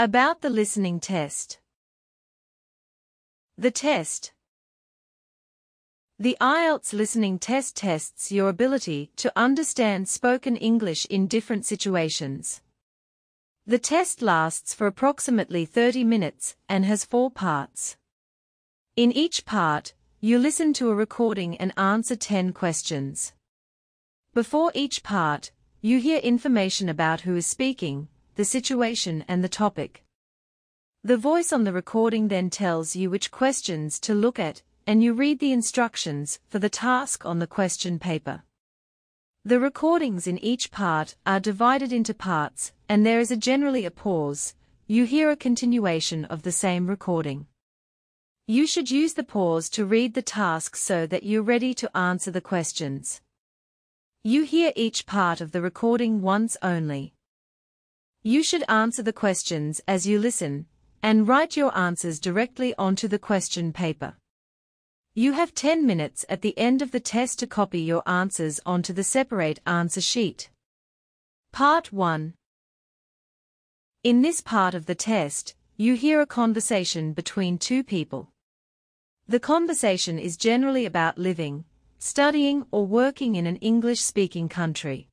About the listening test. The test. The Ielts listening test tests your ability to understand spoken English in different situations. The test lasts for approximately 30 minutes and has 4 parts. In each part, you listen to a recording and answer 10 questions. Before each part, you hear information about who is speaking, the situation and the topic. The voice on the recording then tells you which questions to look at, and you read the instructions for the task on the question paper. The recordings in each part are divided into parts, and there is generally a pause. You hear a continuation of the same recording. You should use the pause to read the task so that you're ready to answer the questions. You hear each part of the recording once only. You should answer the questions as you listen, and write your answers directly onto the question paper. You have 10 minutes at the end of the test to copy your answers onto the separate answer sheet. Part 1. In this part of the test, you hear a conversation between 2 people. The conversation is generally about living, studying or working in an English-speaking country.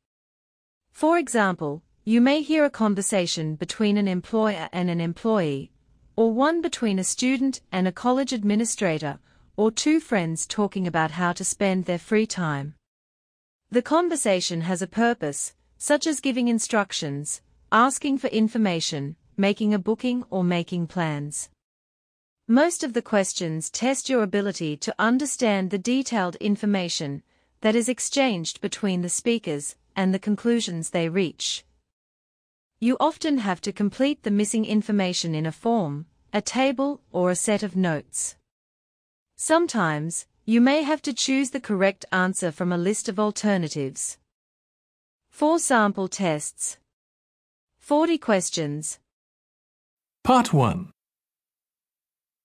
For example, you may hear a conversation between an employer and an employee, or one between a student and a college administrator, or 2 friends talking about how to spend their free time. The conversation has a purpose, such as giving instructions, asking for information, making a booking or making plans. Most of the questions test your ability to understand the detailed information that is exchanged between the speakers and the conclusions they reach. You often have to complete the missing information in a form, a table, or a set of notes. Sometimes, you may have to choose the correct answer from a list of alternatives. 4 sample tests. 40 questions. Part 1.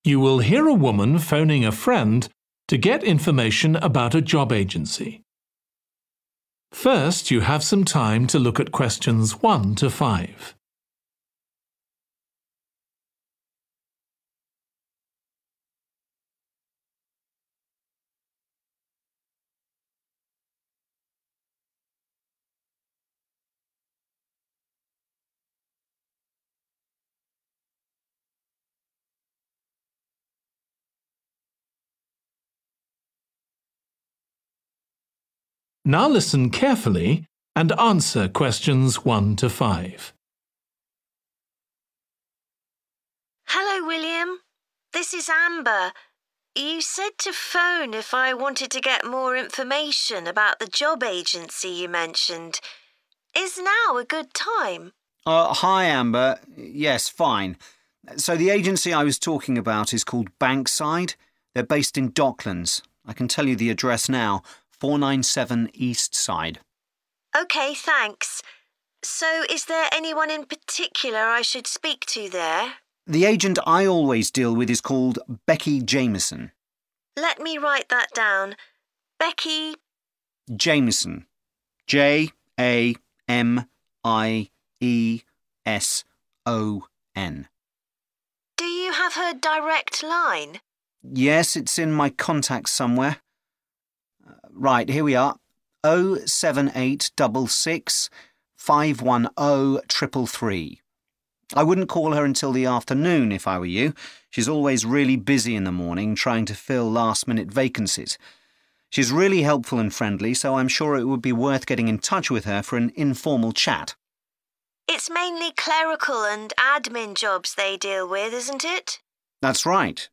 You will hear a woman phoning a friend to get information about a job agency. First, you have some time to look at questions 1 to 5. Now listen carefully and answer questions 1 to 5. Hello, William. This is Amber. You said to phone if I wanted to get more information about the job agency you mentioned. Is now a good time? Hi, Amber. Yes, fine. So the agency I was talking about is called Bankside. They're based in Docklands. I can tell you the address now. 497 East Side. OK, thanks. So is there anyone in particular I should speak to there? The agent I always deal with is called Becky Jameson. Let me write that down. Becky... Jameson. Jameson. Do you have her direct line? Yes, it's in my contacts somewhere. Right, here we are. 07866 510 333. I wouldn't call her until the afternoon if I were you. She's always really busy in the morning trying to fill last-minute vacancies. She's really helpful and friendly, so I'm sure it would be worth getting in touch with her for an informal chat. It's mainly clerical and admin jobs they deal with, isn't it? That's right.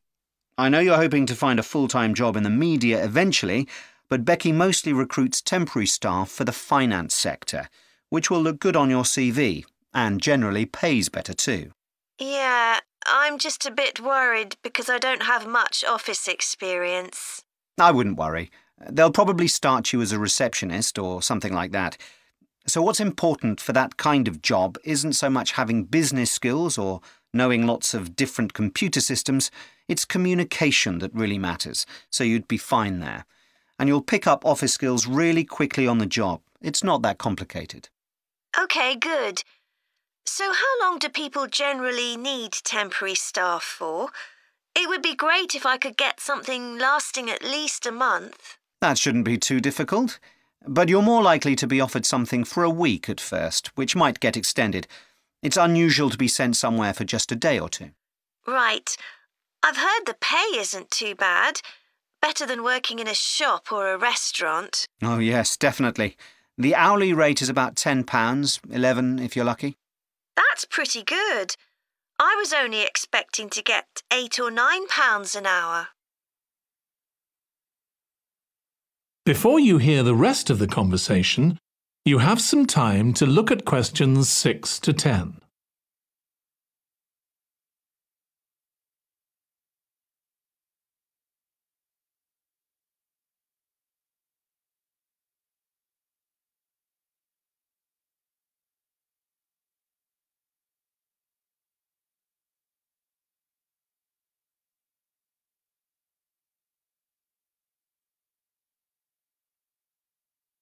I know you're hoping to find a full-time job in the media eventually, but Becky mostly recruits temporary staff for the finance sector, which will look good on your CV, and generally pays better too. Yeah, I'm just a bit worried because I don't have much office experience. I wouldn't worry. They'll probably start you as a receptionist or something like that. So what's important for that kind of job isn't so much having business skills or knowing lots of different computer systems, it's communication that really matters, so you'd be fine there. And you'll pick up office skills really quickly on the job. It's not that complicated. OK, good. So how long do people generally need temporary staff for? It would be great if I could get something lasting at least a month. That shouldn't be too difficult. But you're more likely to be offered something for a week at first, which might get extended. It's unusual to be sent somewhere for just a day or two. Right. I've heard the pay isn't too bad. Better than working in a shop or a restaurant. Oh, yes, definitely. The hourly rate is about £10, $11 if you're lucky. That's pretty good. I was only expecting to get £8 or £9 an hour. Before you hear the rest of the conversation, you have some time to look at questions 6 to 10.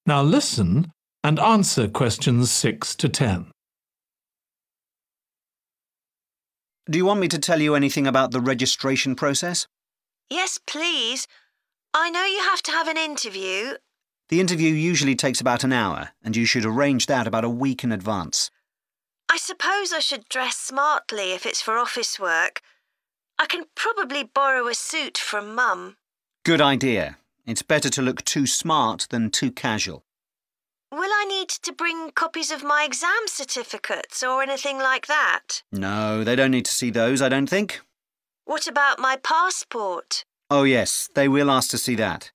Now listen and answer questions 6 to 10. Do you want me to tell you anything about the registration process? Yes, please. I know you have to have an interview. The interview usually takes about an hour, and you should arrange that about a week in advance. I suppose I should dress smartly if it's for office work. I can probably borrow a suit from Mum. Good idea. It's better to look too smart than too casual. Will I need to bring copies of my exam certificates or anything like that? No, they don't need to see those, I don't think. What about my passport? Oh yes, they will ask to see that.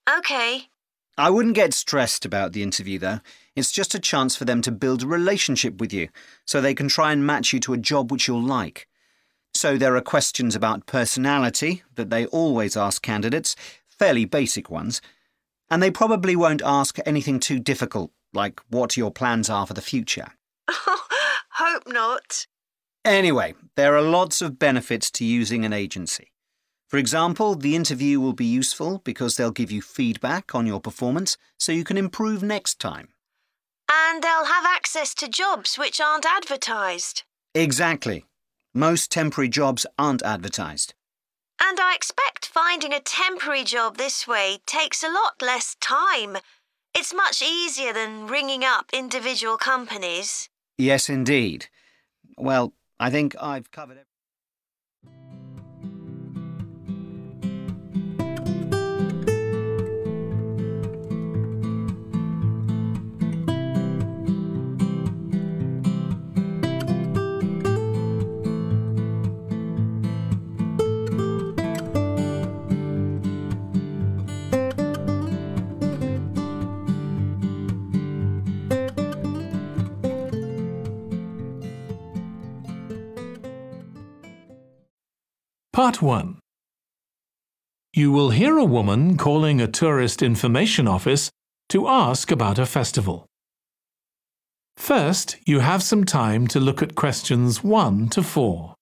OK. I wouldn't get stressed about the interview, though. It's just a chance for them to build a relationship with you, so they can try and match you to a job which you'll like. So there are questions about personality that they always ask candidates, fairly basic ones, and they probably won't ask anything too difficult, like what your plans are for the future. Hope not. Anyway, there are lots of benefits to using an agency. For example, the interview will be useful because they'll give you feedback on your performance so you can improve next time. And they'll have access to jobs which aren't advertised. Exactly. Most temporary jobs aren't advertised. And I expect finding a temporary job this way takes a lot less time. It's much easier than ringing up individual companies. Yes, indeed. Well, I think I've covered everything. Part 1. You will hear a woman calling a tourist information office to ask about a festival. First, you have some time to look at questions 1 to 4.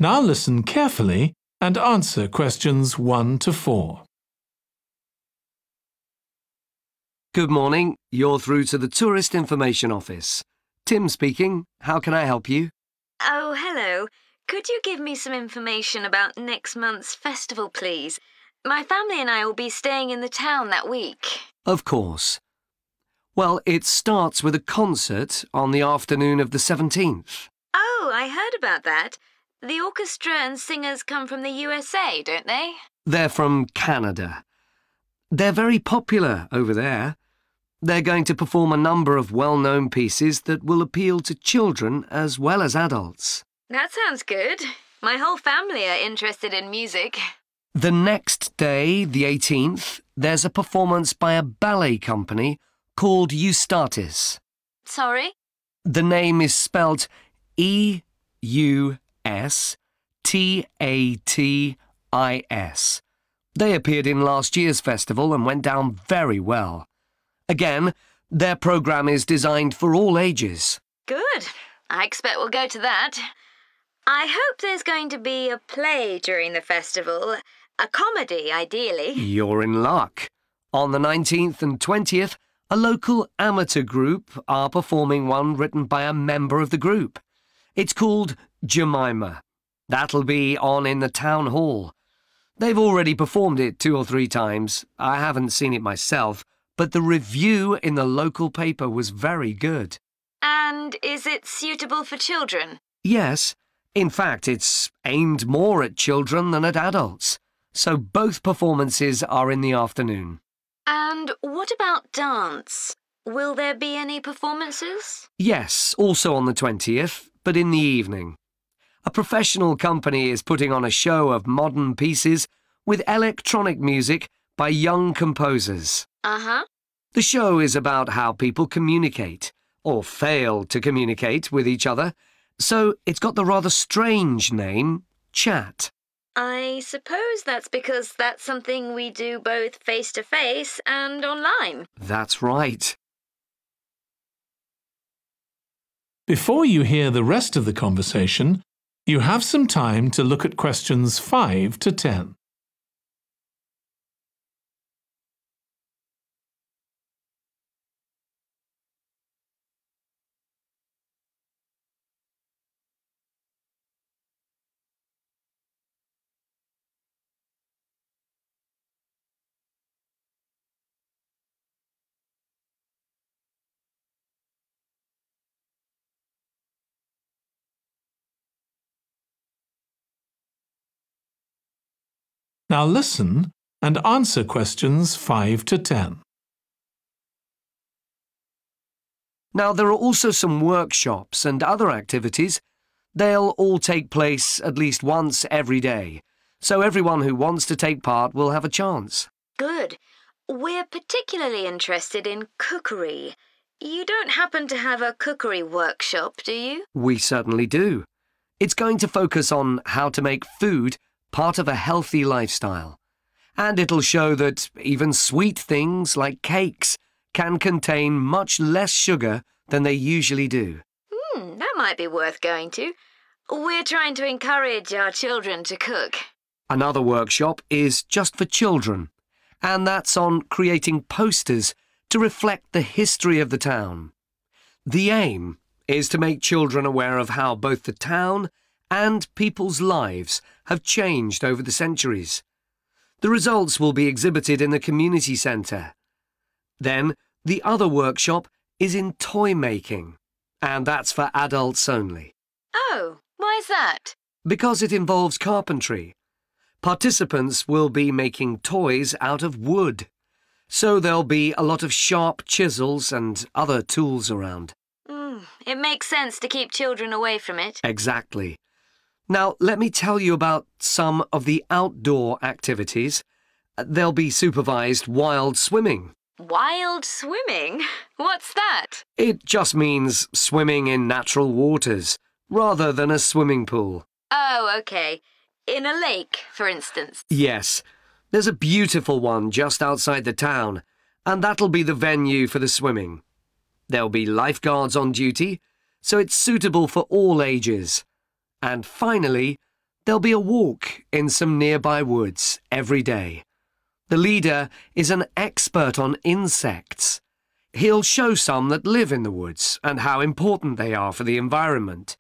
Now listen carefully and answer questions 1 to 4. Good morning. You're through to the Tourist Information Office. Tim speaking. How can I help you? Oh, hello. Could you give me some information about next month's festival, please? My family and I will be staying in the town that week. Of course. Well, it starts with a concert on the afternoon of the 17th. Oh, I heard about that. The orchestra and singers come from the USA, don't they? They're from Canada. They're very popular over there. They're going to perform a number of well-known pieces that will appeal to children as well as adults. That sounds good. My whole family are interested in music. The next day, the 18th, there's a performance by a ballet company called Eustatis. Sorry? The name is spelled E-U-S-T-A-T-I-S. They appeared in last year's festival and went down very well. Again, their programme is designed for all ages. Good. I expect we'll go to that. I hope there's going to be a play during the festival. A comedy, ideally. You're in luck. On the 19th and 20th, a local amateur group are performing one written by a member of the group. It's called Jemima. That'll be on in the town hall. They've already performed it 2 or 3 times. I haven't seen it myself, but the review in the local paper was very good. And is it suitable for children? Yes. In fact, it's aimed more at children than at adults. So both performances are in the afternoon. And what about dance? Will there be any performances? Yes, also on the 20th, but in the evening. A professional company is putting on a show of modern pieces with electronic music by young composers. Uh-huh. The show is about how people communicate, or fail to communicate with each other, so it's got the rather strange name, Chat. I suppose that's because that's something we do both face-to-face and online. That's right. Before you hear the rest of the conversation, you have some time to look at questions 5 to 10. Now listen and answer questions 5 to 10. Now, there are also some workshops and other activities. They'll all take place at least once every day, so everyone who wants to take part will have a chance. Good. We're particularly interested in cookery. You don't happen to have a cookery workshop, do you? We certainly do. It's going to focus on how to make food part of a healthy lifestyle. And it'll show that even sweet things like cakes can contain much less sugar than they usually do. That might be worth going to. We're trying to encourage our children to cook. Another workshop is just for children, and that's on creating posters to reflect the history of the town. The aim is to make children aware of how both the town and people's lives have changed over the centuries. The results will be exhibited in the community centre. Then, the other workshop is in toy making, and that's for adults only. Oh, why's that? Because it involves carpentry. Participants will be making toys out of wood, so there'll be a lot of sharp chisels and other tools around. It makes sense to keep children away from it. Exactly. Now, let me tell you about some of the outdoor activities. There'll be supervised wild swimming. Wild swimming? What's that? It just means swimming in natural waters, rather than a swimming pool. Oh, OK. In a lake, for instance. Yes. There's a beautiful one just outside the town, and that'll be the venue for the swimming. There'll be lifeguards on duty, so it's suitable for all ages. And finally, there'll be a walk in some nearby woods every day. The leader is an expert on insects. He'll show some that live in the woods and how important they are for the environment.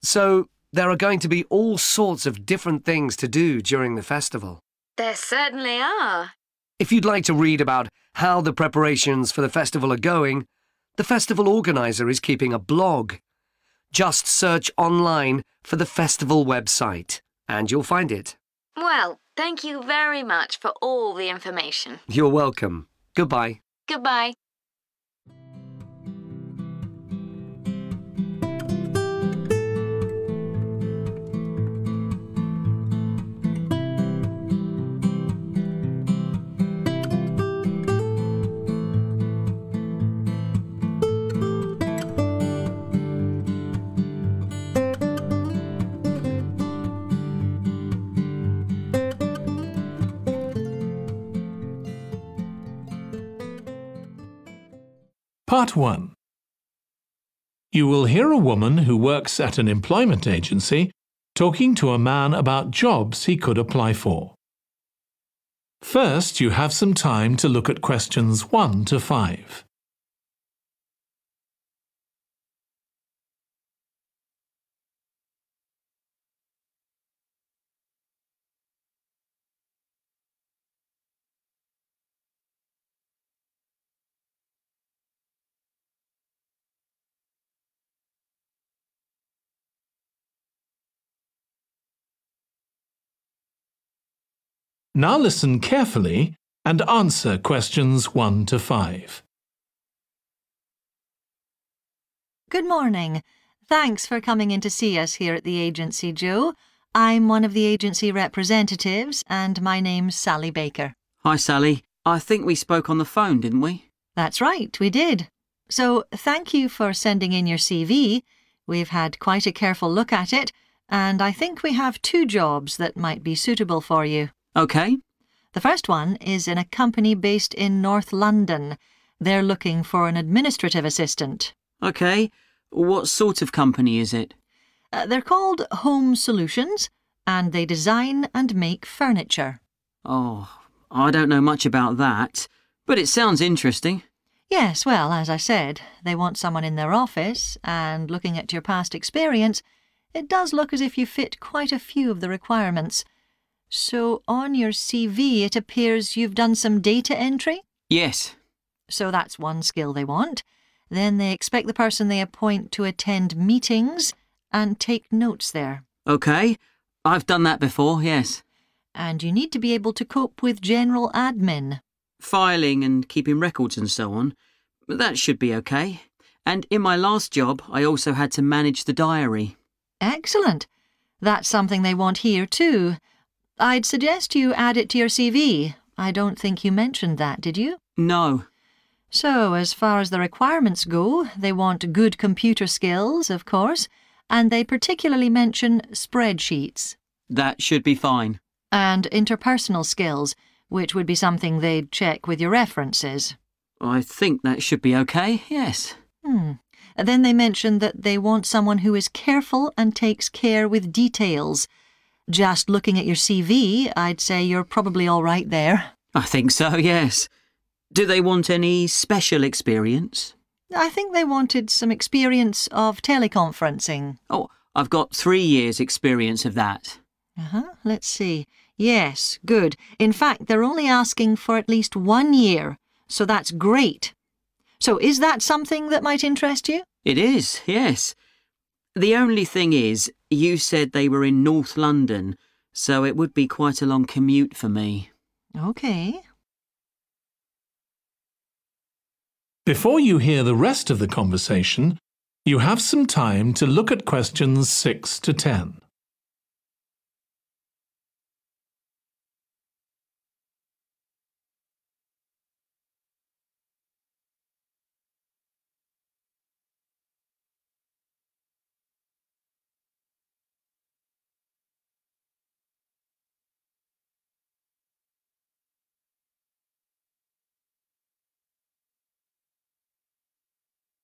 So there are going to be all sorts of different things to do during the festival. There certainly are. If you'd like to read about how the preparations for the festival are going, the festival organiser is keeping a blog. Just search online for the festival website, and you'll find it. Well, thank you very much for all the information. You're welcome. Goodbye. Goodbye. Part 1. You will hear a woman who works at an employment agency talking to a man about jobs he could apply for. First, you have some time to look at questions 1 to 5. Now listen carefully and answer questions 1 to 5. Good morning. Thanks for coming in to see us here at the agency, Joe. I'm one of the agency representatives and my name's Sally Baker. Hi, Sally. I think we spoke on the phone, didn't we? That's right, we did. So thank you for sending in your CV. We've had quite a careful look at it, and I think we have 2 jobs that might be suitable for you. OK. The first one is in a company based in North London. They're looking for an administrative assistant. OK. What sort of company is it? They're called Home Solutions, and they design and make furniture. Oh, I don't know much about that, but it sounds interesting. Yes, well, as I said, they want someone in their office, and looking at your past experience, it does look as if you fit quite a few of the requirements. So on your CV, it appears you've done some data entry? Yes. So that's one skill they want. Then they expect the person they appoint to attend meetings and take notes there. OK. I've done that before, yes. And you need to be able to cope with general admin. Filing and keeping records and so on. That should be OK. And in my last job, I also had to manage the diary. Excellent. That's something they want here too. I'd suggest you add it to your CV. I don't think you mentioned that, did you? No. So, as far as the requirements go, they want good computer skills, of course, and they particularly mention spreadsheets. That should be fine. And interpersonal skills, which would be something they'd check with your references. I think that should be OK, yes. Then they mention that they want someone who is careful and takes care with details. Just looking at your CV, I'd say you're probably all right there. I think so, yes. Do they want any special experience? I think they wanted some experience of teleconferencing. Oh, I've got 3 years' experience of that. Let's see. Yes, good. In fact, they're only asking for at least 1 year, so that's great. So is that something that might interest you? It is, yes. The only thing is, you said they were in North London, so it would be quite a long commute for me. OK. Before you hear the rest of the conversation, you have some time to look at questions 6 to 10.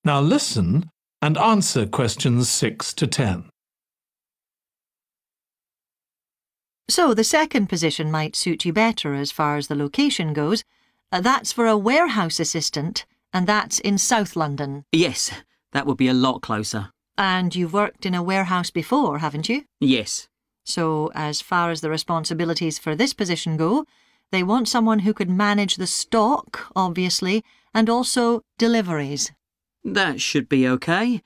Now listen and answer questions 6 to 10. So the second position might suit you better as far as the location goes. That's for a warehouse assistant, and that's in South London. Yes, that would be a lot closer. And you've worked in a warehouse before, haven't you? Yes. So as far as the responsibilities for this position go, they want someone who could manage the stock, obviously, and also deliveries. That should be OK.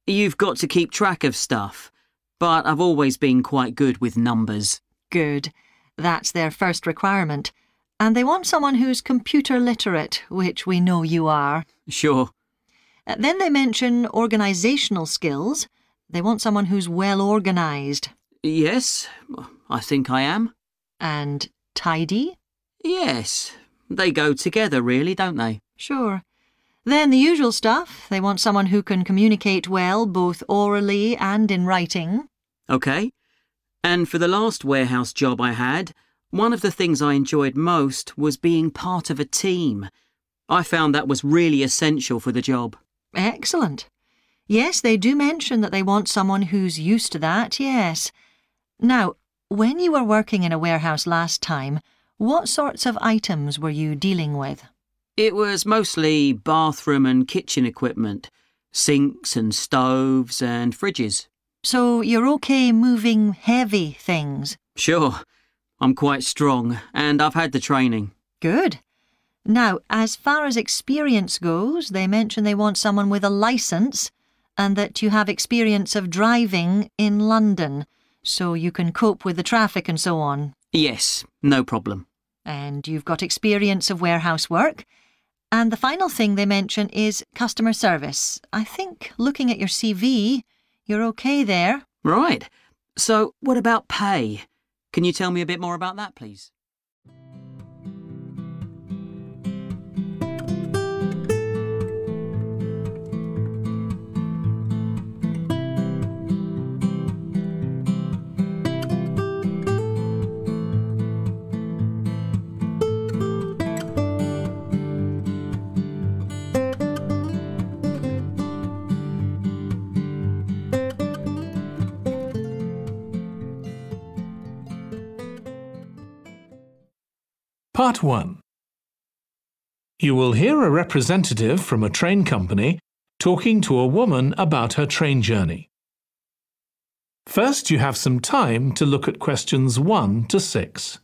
You've got to keep track of stuff, but I've always been quite good with numbers. Good. That's their first requirement. And they want someone who's computer literate, which we know you are. Sure. Then they mention organisational skills. They want someone who's well organised. Yes, I think I am. And tidy? Yes. They go together, really, don't they? Sure. Then the usual stuff. They want someone who can communicate well, both orally and in writing. OK. And for the last warehouse job I had, one of the things I enjoyed most was being part of a team. I found that was really essential for the job. Excellent. Yes, they do mention that they want someone who's used to that, yes. Now, when you were working in a warehouse last time, what sorts of items were you dealing with? It was mostly bathroom and kitchen equipment, sinks and stoves and fridges. So you're okay moving heavy things? Sure, I'm quite strong and I've had the training. Good. Now, as far as experience goes, they mention they want someone with a licence and that you have experience of driving in London, so you can cope with the traffic and so on. Yes, no problem. And you've got experience of warehouse work. And the final thing they mention is customer service. I think, looking at your CV, you're okay there. Right. So, what about pay? Can you tell me a bit more about that, please? Part 1. You will hear a representative from a train company talking to a woman about her train journey. First, you have some time to look at questions 1 to 6.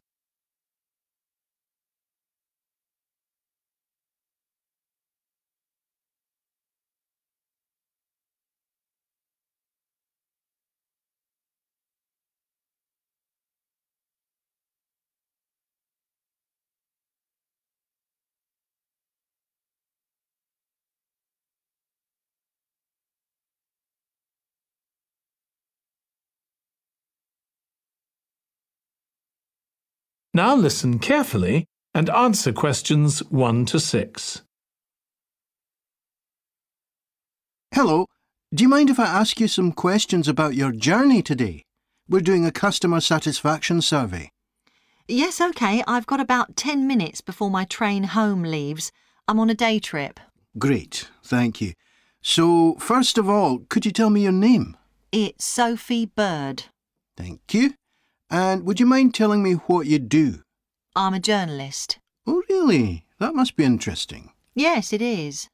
Now listen carefully and answer questions 1 to 6. Hello, do you mind if I ask you some questions about your journey today? We're doing a customer satisfaction survey. Yes, OK. I've got about 10 minutes before my train home leaves. I'm on a day trip. Great, thank you. So, first of all, could you tell me your name? It's Sophie Bird. Thank you. And would you mind telling me what you do? I'm a journalist. Oh, really? That must be interesting. Yes, it is.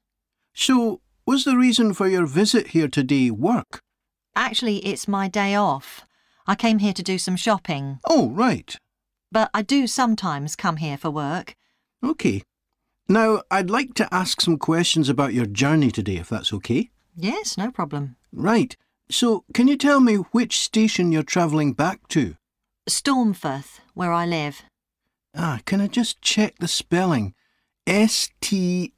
So, was the reason for your visit here today work? Actually, it's my day off. I came here to do some shopping. Oh, right. But I do sometimes come here for work. OK. Now, I'd like to ask some questions about your journey today, if that's OK. Yes, no problem. Right. So, can you tell me which station you're travelling back to? Stormforth, where I live. Can I just check the spelling? Staunfirth?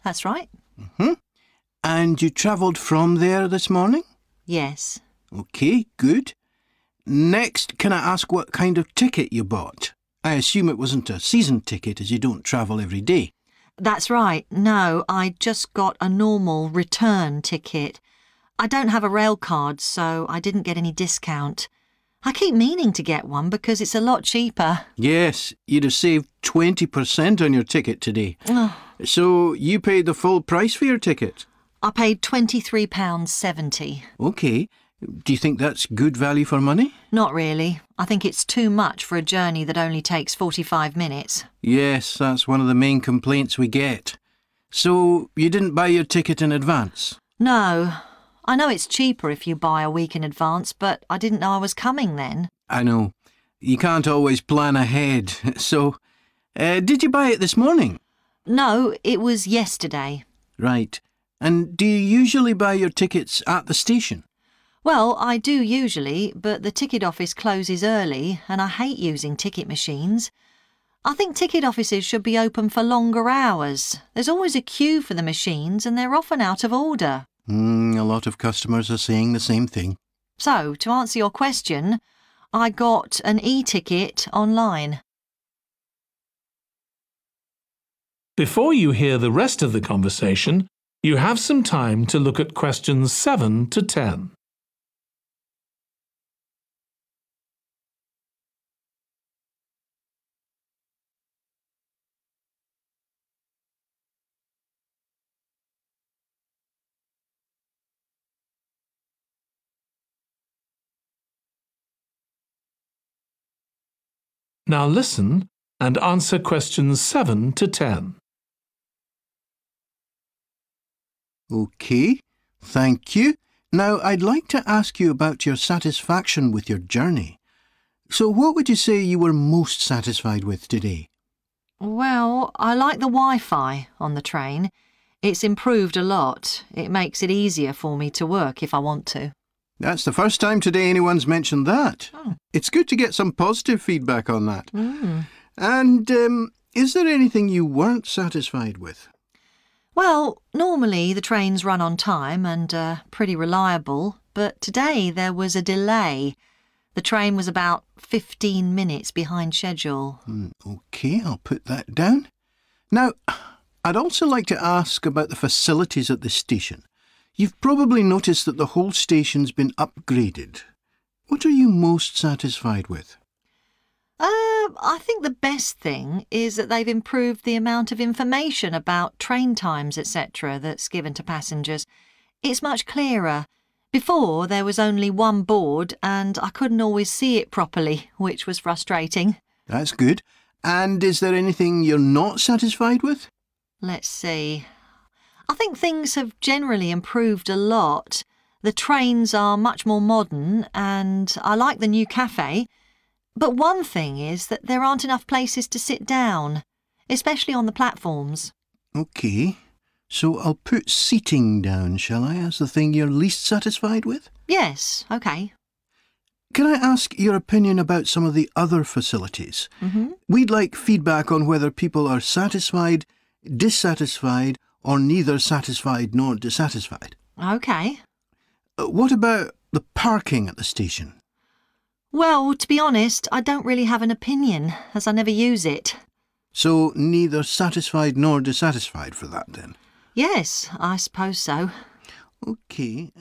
That's right. And you travelled from there this morning? Yes. OK, good. Next, can I ask what kind of ticket you bought? I assume it wasn't a season ticket as you don't travel every day. That's right. No, I just got a normal return ticket. I don't have a rail card, so I didn't get any discount. I keep meaning to get one because it's a lot cheaper. Yes, you'd have saved 20% on your ticket today. So you paid the full price for your ticket? I paid £23.70. OK. Do you think that's good value for money? Not really. I think it's too much for a journey that only takes 45 minutes. Yes, that's one of the main complaints we get. So you didn't buy your ticket in advance? No. I know it's cheaper if you buy a week in advance, but I didn't know I was coming then. I know. You can't always plan ahead. So, did you buy it this morning? No, it was yesterday. Right. And do you usually buy your tickets at the station? Well, I do usually, but the ticket office closes early and I hate using ticket machines. I think ticket offices should be open for longer hours. There's always a queue for the machines and they're often out of order. A lot of customers are saying the same thing. So, to answer your question, I got an e-ticket online. Before you hear the rest of the conversation, you have some time to look at questions 7 to 10. Now listen and answer questions 7 to 10. OK, thank you. Now, I'd like to ask you about your satisfaction with your journey. So what would you say you were most satisfied with today? Well, I like the Wi-Fi on the train. It's improved a lot. It makes it easier for me to work if I want to. That's the first time today anyone's mentioned that. Oh. It's good to get some positive feedback on that. Mm. And is there anything you weren't satisfied with? Well, normally the trains run on time and are pretty reliable, but today there was a delay. The train was about 15 minutes behind schedule. OK, I'll put that down. Now, I'd also like to ask about the facilities at the station. You've probably noticed that the whole station's been upgraded. What are you most satisfied with? I think the best thing is that they've improved the amount of information about train times, etc. that's given to passengers. It's much clearer. Before, there was only one board and I couldn't always see it properly, which was frustrating. That's good. And is there anything you're not satisfied with? Let's see. I think things have generally improved a lot. The trains are much more modern and I like the new cafe. But one thing is that there aren't enough places to sit down, especially on the platforms. OK. So I'll put seating down, shall I, as the thing you're least satisfied with? Yes, OK. Can I ask your opinion about some of the other facilities? We'd like feedback on whether people are satisfied, dissatisfied, or neither satisfied nor dissatisfied. OK. What about the parking at the station? Well, to be honest, I don't really have an opinion, as I never use it. So neither satisfied nor dissatisfied for that, then? Yes, I suppose so. OK.